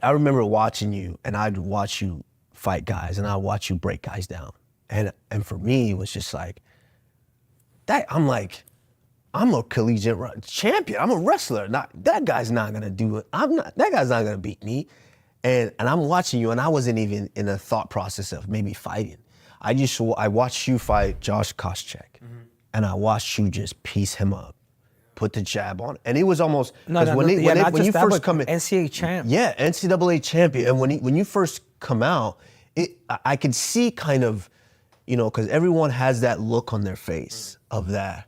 I remember watching you, and I'd watch you fight guys, and I'd watch you break guys down. And for me, it was just like, that. I'm a collegiate champion. I'm a wrestler. That guy's not gonna do it. That guy's not gonna beat me. And I'm watching you, and I wasn't even in a thought process of maybe fighting. I watched you fight Josh Koscheck, and I watched you just piece him up, put the jab on, and it was almost when you first come in, NCAA champ. Yeah, NCAA champion, and when you first come out, I could see kind of, because everyone has that look on their face of that.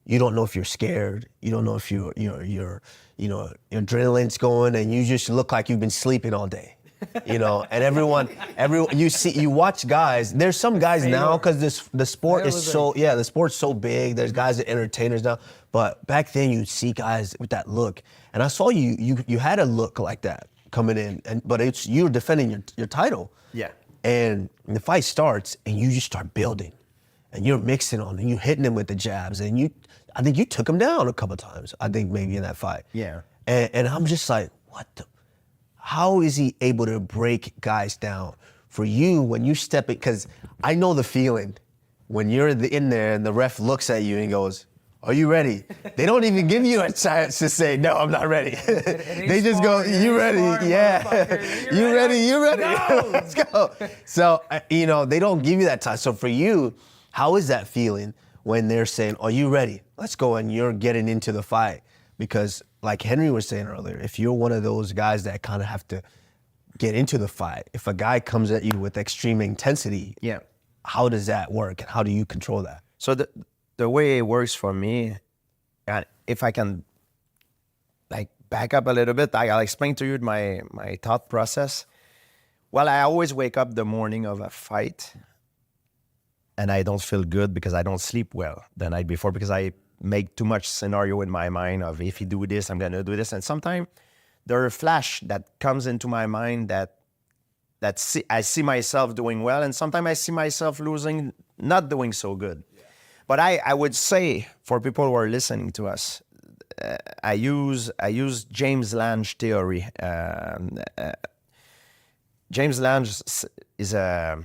You don't know if you're scared. You don't know if your adrenaline's going, and you just look like you've been sleeping all day. And everyone, you watch guys. There's some guys now because the sport is the sport's so big. There's guys that entertainers now, but back then you'd see guys with that look, and I saw you had a look like that coming in, but you were defending your title. Yeah. And the fight starts, and you just start building, and you're mixing on, and you're hitting him with the jabs, and I think you took him down a couple of times. I think maybe in that fight. Yeah. And I'm just like, how is he able to break guys down? For you, when you step in, because I know the feeling when you're in there and the ref looks at you and goes, "Are you ready?" They don't even give you a chance to say, "No, I'm not ready." They just go, "You ready?" Yeah. You ready? You ready? No. Let's go. So, they don't give you that time. So for you, how is that feeling when they're saying, "Are you ready? Let's go," and you're getting into the fight? Because like Henry was saying earlier, if you're one of those guys that kind of have to get into the fight, if a guy comes at you with extreme intensity, how does that work? And how do you control that? So the way it works for me, and if I can back up a little bit, I'll explain to you my thought process. Well, I always wake up the morning of a fight and I don't feel good because I don't sleep well the night before, because I make too much scenario in my mind of, if you do this, I'm gonna do this. And sometimes there are a flash that comes into my mind that I see myself doing well, and sometimes I see myself losing, not doing so good. Yeah. But I would say, for people who are listening to us, I use James Lange theory. James Lange is a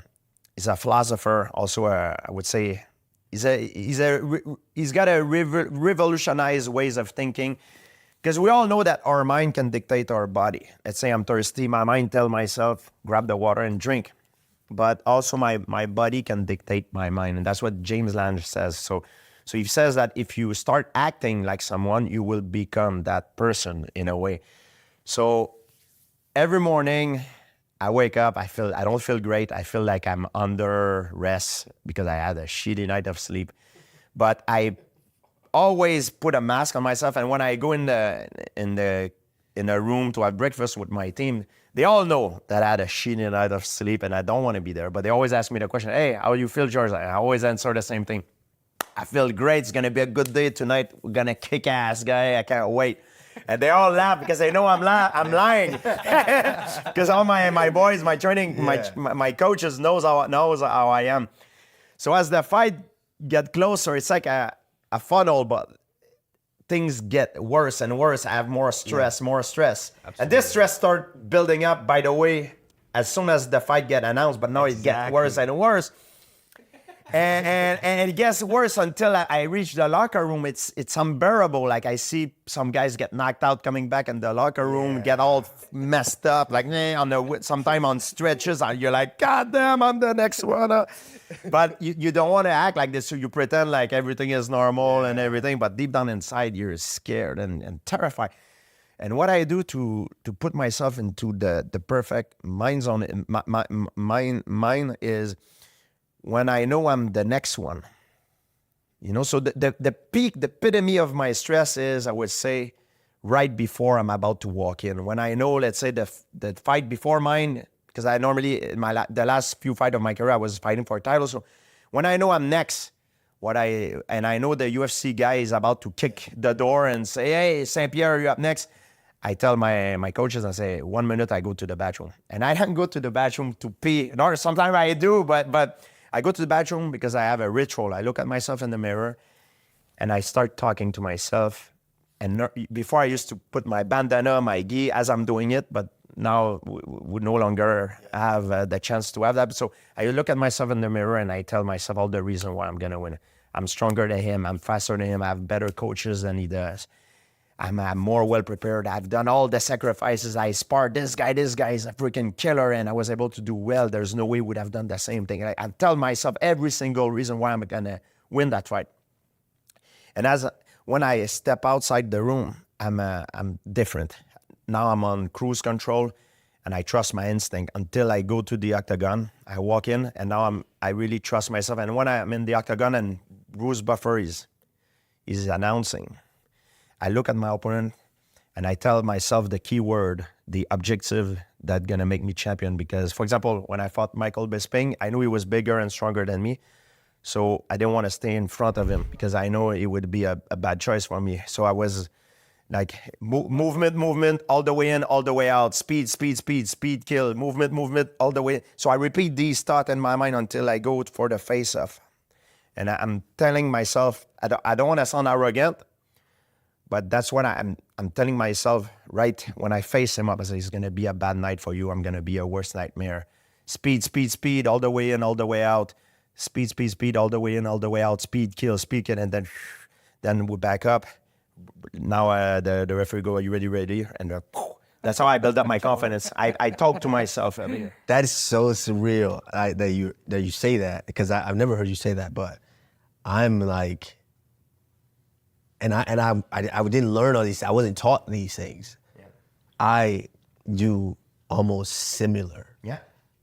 philosopher, also I would say he's got a revolutionized ways of thinking, because we all know that our mind can dictate our body. Let's say I'm thirsty, my mind tell myself, grab the water and drink. But also my body can dictate my mind, and that's what James Lange says. So he says that if you start acting like someone, you will become that person in a way. So every morning I wake up, I don't feel great. I feel like I'm under rest because I had a shitty night of sleep. But I always put a mask on myself, and when I go in a room to have breakfast with my team, they all know that I had a shitty night of sleep and I don't want to be there. But they always ask me the question, "Hey, how do you feel, George?" I always answer the same thing. "I feel great. It's gonna be a good day tonight. We're gonna kick ass, guy. I can't wait." And they all laugh because they know I'm lying. Because all my boys, my training, my coaches knows how I am. So as the fight get closer, it's like a funnel, but things get worse and worse. I have more stress. Absolutely. And this stress start building up, by the way, as soon as the fight get announced, but now it gets worse and worse. And it gets worse until I reach the locker room. It's unbearable. Like, I see some guys get knocked out coming back in the locker room, get all messed up, like sometime on stretches, and you're like, "God damn, I'm the next one." But you don't want to act like this, so you pretend like everything is normal and everything, but deep down inside, you're scared and terrified. And what I do to put myself into the perfect mind zone, mind is, when I know I'm the next one, so the peak, the epitome of my stress is, I would say, right before I'm about to walk in. When I know, let's say the fight before mine, because I normally, the last few fights of my career, I was fighting for a title. So when I know I'm next, and I know the UFC guy is about to kick the door and say, "Hey, St-Pierre, you're up next," I tell my coaches, I say, 1 minute, I go to the bathroom. And I don't go to the bathroom to pee. Or sometimes I do, but I go to the bathroom because I have a ritual. I look at myself in the mirror and I start talking to myself. And before, I used to put my bandana, my gi as I'm doing it, but now would no longer have the chance to have that. So I look at myself in the mirror and I tell myself all the reason why I'm gonna win. I'm stronger than him. I'm faster than him. I have better coaches than he does. I'm more well prepared. I've done all the sacrifices. I sparred this guy. This guy is a freaking killer, and I was able to do well. There's no way we would have done the same thing. I tell myself every single reason why I'm gonna win that fight. And when I step outside the room, I'm different. Now I'm on cruise control, and I trust my instinct until I go to the octagon. I walk in, and now I really trust myself. And when I'm in the octagon and Bruce Buffer is announcing, I look at my opponent and I tell myself the key word, the objective that's going to make me champion. Because, for example, when I fought Michael Bisping, I knew he was bigger and stronger than me. So I didn't want to stay in front of him because I know it would be a bad choice for me. So I was like movement, all the way in, all the way out, speed, kill, movement, all the way. So I repeat these thoughts in my mind until I go for the face-off. And I'm telling myself, I don't want to sound arrogant, but that's what I'm telling myself right when I face him up. I say, it's going to be a bad night for you. I'm going to be a worst nightmare. Speed, all the way in, all the way out. Speed, all the way in, all the way out. Speed, kill, and then we back up. Now the referee go, are you ready? And that's how I build up my confidence. I talk to myself. I mean, that is so surreal that you say that, because I've never heard you say that, but I'm like, and I didn't learn all these. I wasn't taught these things. Yeah. I do almost similar. Yeah.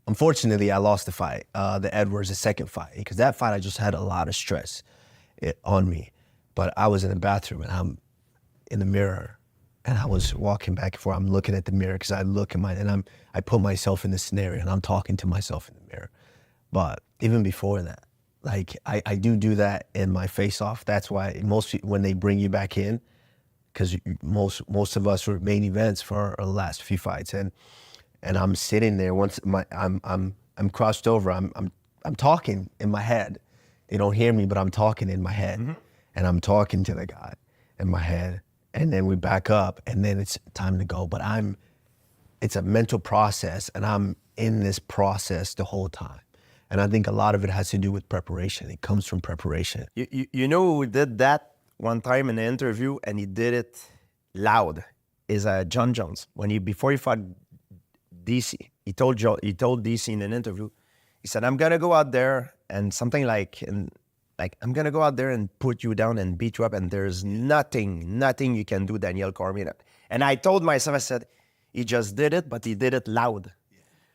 Unfortunately, I lost the fight, the Edwards, the second fight, because that fight I just had a lot of stress on me. But I was in the bathroom and I'm in the mirror, and I was walking back and forth. I'm looking at the mirror because I look at I put myself in the scenario and I'm talking to myself in the mirror. But even before that, like I do that in my face-off. That's why when they bring you back in, because most of us were main events for our last few fights, and I'm sitting there I'm crossed over. I'm talking in my head. They don't hear me, but I'm talking in my head, and I'm talking to the guy in my head, and then we back up, and then it's time to go. But it's a mental process, and I'm in this process the whole time. And I think a lot of it has to do with preparation. It comes from preparation. You know who did that one time in the interview, and he did it loud, is John Jones. Before he fought DC, he told DC in an interview, he said, I'm gonna go out there and something like I'm gonna go out there and put you down and beat you up, and there's nothing you can do, Daniel Cormier. And I told myself, I said, he just did it, but he did it loud.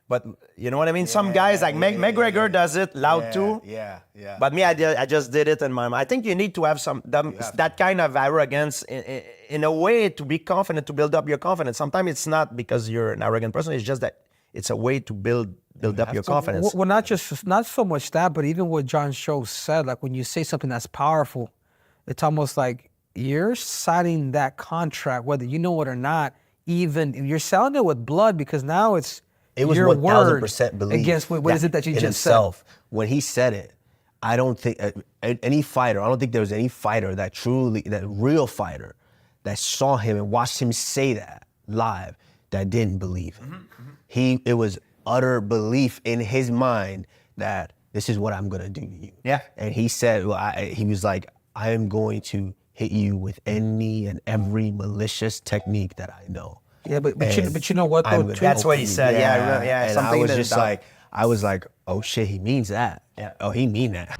But you know what I mean? Some guys like McGregor does it loud too. Yeah. But me, I just did it in my mind. I think you need to have that kind of arrogance in a way to be confident, to build up your confidence. Sometimes it's not because you're an arrogant person. It's just that it's a way to build up your confidence. Well, not so much that, but even what John Scholes said, like when you say something that's powerful, it's almost like you're signing that contract, whether you know it or not. Even you're selling it with blood, because now it was your 1,000% belief against what is it that you just himself. said? When he said it, I don't think any fighter. I don't think there was any fighter that real fighter, that saw him and watched him say that live that didn't believe him. It was utter belief in his mind that this is what I'm gonna do to you. Yeah. And he said, he was like, I am going to hit you with any and every malicious technique that I know. Yeah, but you know what though? That's what he said. Yeah. And I was like, oh shit, he means that. Yeah. Oh, he mean that.